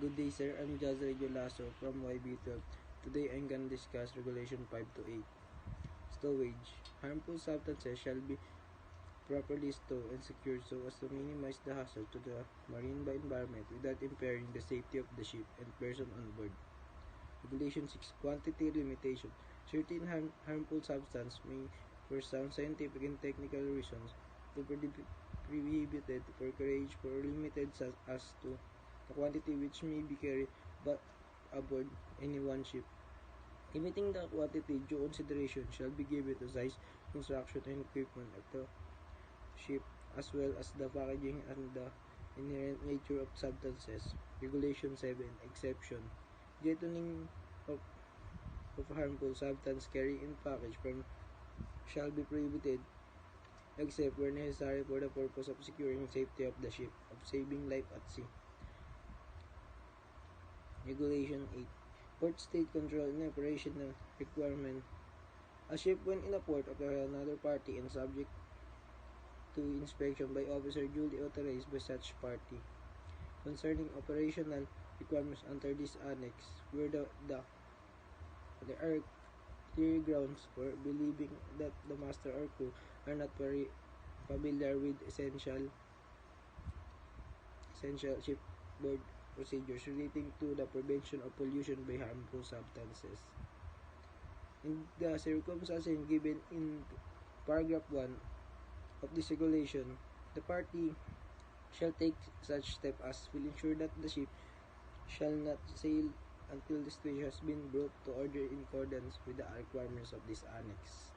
Good day, sir. I'm Jazz Radio Lasso from YB12. Today I'm gonna discuss Regulation 5 to 8. Stowage. Harmful substances shall be properly stowed and secured so as to minimize the hazard to the marine environment without impairing the safety of the ship and person on board. Regulation 6. Quantity limitation. Certain harmful substances may, for sound scientific and technical reasons, be prohibited for carriage for limited as to the quantity which may be carried but aboard any one ship. Limiting the quantity due consideration shall be given to size, construction, and equipment of the ship, as well as the packaging and the inherent nature of substances. Regulation 7. Exception. Jettoning of harmful substance carried in package from shall be prohibited except where necessary for the purpose of securing safety of the ship, of saving life at sea. Regulation 8. Port state control and operational requirement. A ship when in a port of another party and subject to inspection by officer duly authorized by such party. Concerning operational requirements under this annex, where there are clear grounds for believing that the master or crew are not very familiar with essential shipboard procedures relating to the prevention of pollution by harmful substances. In the circumstances given in paragraph 1 of this regulation, the party shall take such step as will ensure that the ship shall not sail until the situation has been brought to order in accordance with the requirements of this annex.